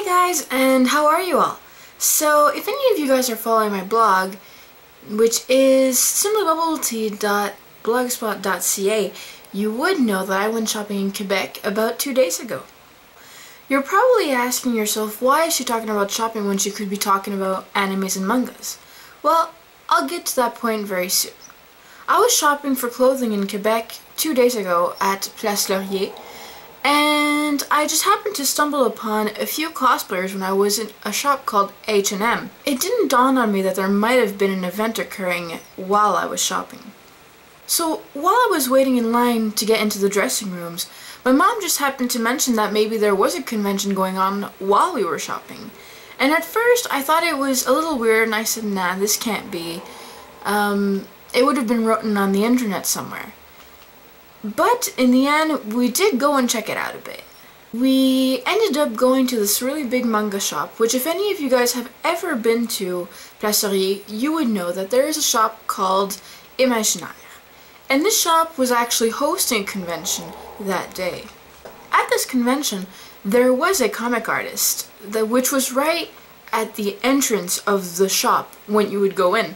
Hey guys, and how are you all? So, if any of you guys are following my blog, which is simplybubbleteaz.blogspot.ca, you would know that I went shopping in Quebec about 2 days ago. You're probably asking yourself, why is she talking about shopping when she could be talking about animes and mangas? Well, I'll get to that point very soon. I was shopping for clothing in Quebec 2 days ago at Place Laurier, and I just happened to stumble upon a few cosplayers when I was in a shop called H&M. It didn't dawn on me that there might have been an event occurring while I was shopping. So while I was waiting in line to get into the dressing rooms, my mom just happened to mention that maybe there was a convention going on while we were shopping. And at first I thought it was a little weird, and I said, nah, this can't be. It would have been written on the internet somewhere. But in the end, we did go and check it out a bit. We ended up going to this really big manga shop, which if any of you guys have ever been to Place Laurier, you would know that there is a shop called Imaginaire. And this shop was actually hosting a convention that day. At this convention, there was a comic artist, which was right at the entrance of the shop when you would go in.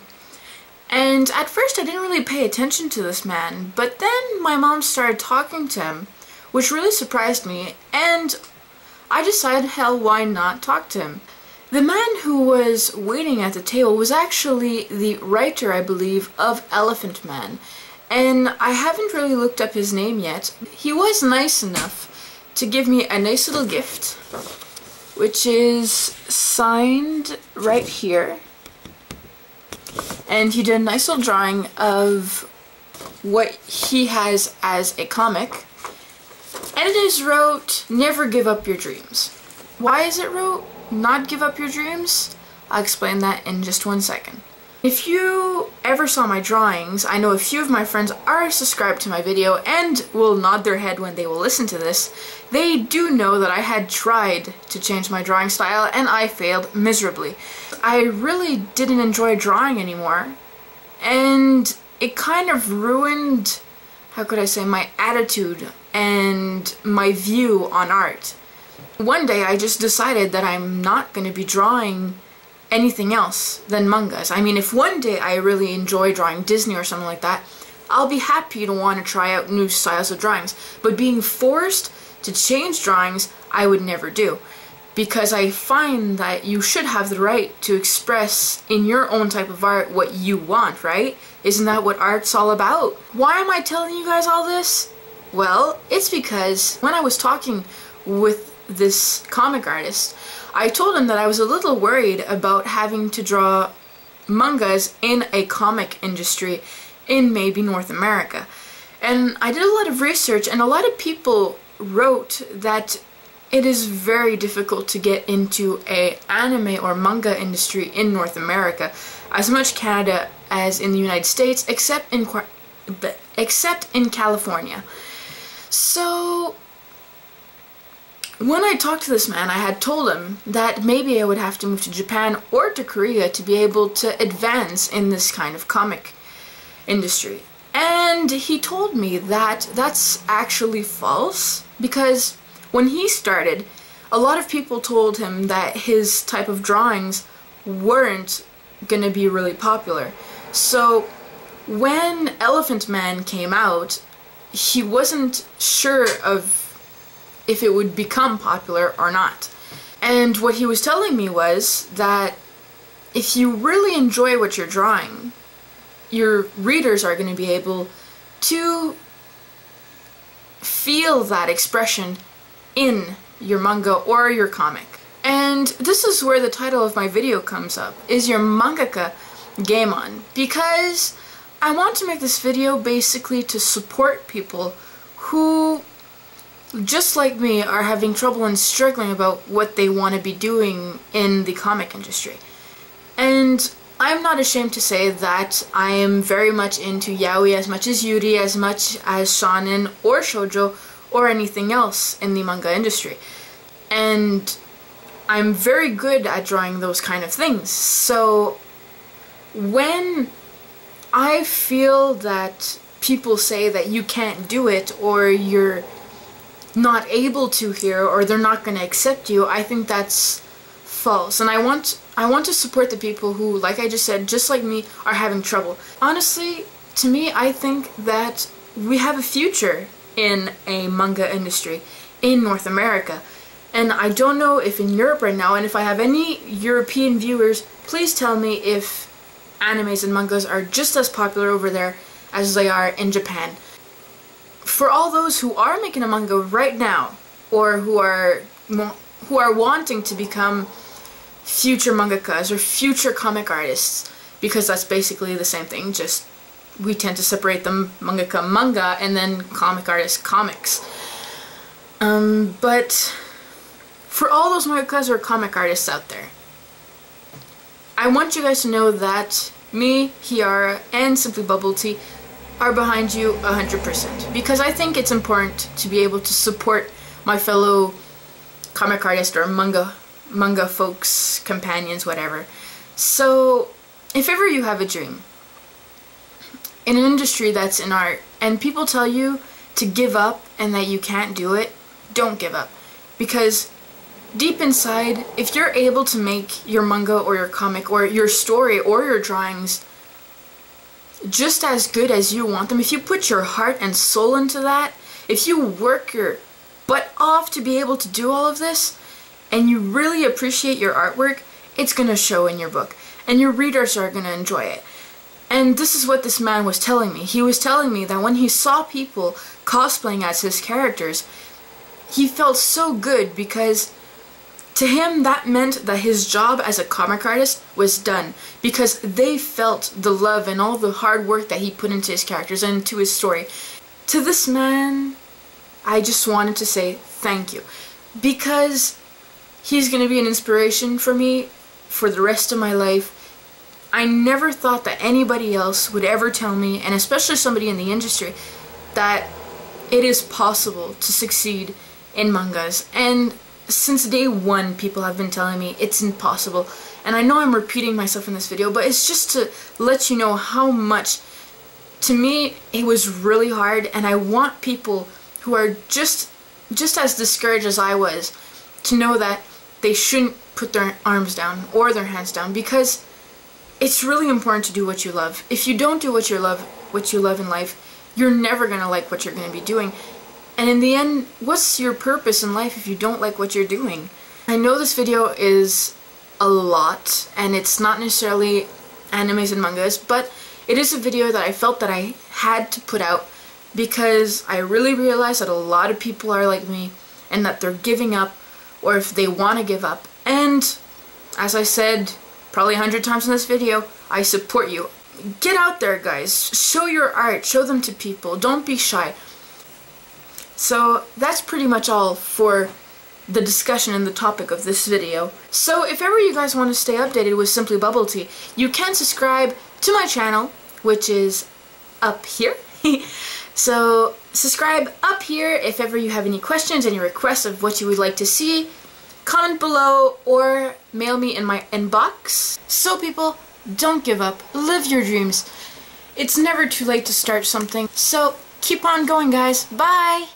And at first I didn't really pay attention to this man, but then my mom started talking to him, which really surprised me, and I decided, hell, why not talk to him? The man who was waiting at the table was actually the writer, I believe, of Elephant Man, and I haven't really looked up his name yet. He was nice enough to give me a nice little gift, which is signed right here. And he did a nice little drawing of what he has as a comic. And it is wrote, "Never give up your dreams." Why is it wrote, "Not give up your dreams"? I'll explain that in just 1 second. If you ever saw my drawings, I know a few of my friends are subscribed to my video and will nod their head when they will listen to this. They do know that I had tried to change my drawing style and I failed miserably. I really didn't enjoy drawing anymore, and it kind of ruined, how could I say, my attitude and my view on art. One day I just decided that I'm not going to be drawing anything else than mangas. I mean, if one day I really enjoy drawing Disney or something like that, I'll be happy to want to try out new styles of drawings. But being forced to change drawings, I would never do. Because I find that you should have the right to express in your own type of art what you want, right? Isn't that what art's all about? Why am I telling you guys all this? Well, it's because when I was talking with this comic artist, I told him that I was a little worried about having to draw mangas in a comic industry in maybe North America. And I did a lot of research, and a lot of people wrote that it is very difficult to get into a anime or manga industry in North America, as much Canada as in the United States, except in California. So when I talked to this man, I had told him that maybe I would have to move to Japan or to Korea to be able to advance in this kind of comic industry. And he told me that that's actually false, because when he started, a lot of people told him that his type of drawings weren't gonna be really popular. So when Elephant Man came out, he wasn't sure of if it would become popular or not. And what he was telling me was that if you really enjoy what you're drawing, your readers are going to be able to feel that expression in your manga or your comic. And this is where the title of my video comes up, is your Mangaka Game On, because I want to make this video basically to support people who, just like me, are having trouble and struggling about what they want to be doing in the comic industry. And I'm not ashamed to say that I am very much into yaoi as much as yuri, as much as shonen or shoujo or anything else in the manga industry. And I'm very good at drawing those kind of things. So when I feel that people say that you can't do it or you're not able to here or they're not going to accept you, I think that's false. And I want to support the people who, like I just said, just like me, are having trouble. Honestly, to me, I think that we have a future in a manga industry in North America. And I don't know if in Europe right now, and if I have any European viewers, please tell me if animes and mangas are just as popular over there as they are in Japan. For all those who are making a manga right now, or who are wanting to become future mangakas or future comic artists, because that's basically the same thing, just we tend to separate them mangaka manga and then comic artist comics. But for all those mangakas or comic artists out there, I want you guys to know that me, Hiara, and Simplybubbleteaz are behind you 100%. Because I think it's important to be able to support my fellow comic artists or manga folks, companions, whatever. So, if ever you have a dream in an industry that's in art, and people tell you to give up and that you can't do it, don't give up. Because deep inside, if you're able to make your manga or your comic or your story or your drawings just as good as you want them, if you put your heart and soul into that, if you work your butt off to be able to do all of this, and you really appreciate your artwork, it's gonna show in your book, and your readers are gonna enjoy it. And this is what this man was telling me. He was telling me that when he saw people cosplaying as his characters, he felt so good, because to him that meant that his job as a comic artist was done, because they felt the love and all the hard work that he put into his characters and into his story. To this man, I just wanted to say thank you, because he's going to be an inspiration for me for the rest of my life. I never thought that anybody else would ever tell me, and especially somebody in the industry, that it is possible to succeed in mangas. And since day one, people have been telling me it's impossible. And I know I'm repeating myself in this video, but it's just to let you know how much, to me, it was really hard. And I want people who are just as discouraged as I was to know that they shouldn't put their arms down or their hands down, because it's really important to do what you love. If you don't do what you love in life, you're never gonna like what you're gonna be doing. And in the end, what's your purpose in life if you don't like what you're doing? I know this video is a lot, and it's not necessarily animes and mangas, but it is a video that I felt that I had to put out, because I really realized that a lot of people are like me, and that they're giving up, or if they want to give up. And as I said probably 100 times in this video, I support you. Get out there, guys. Show your art. Show them to people. Don't be shy. So that's pretty much all for the discussion and the topic of this video. So if ever you guys want to stay updated with Simplybubbleteaz, you can subscribe to my channel, which is up here. So subscribe up here. If ever you have any questions, any requests of what you would like to see, comment below or mail me in my inbox. So people, don't give up. Live your dreams. It's never too late to start something. So keep on going, guys. Bye!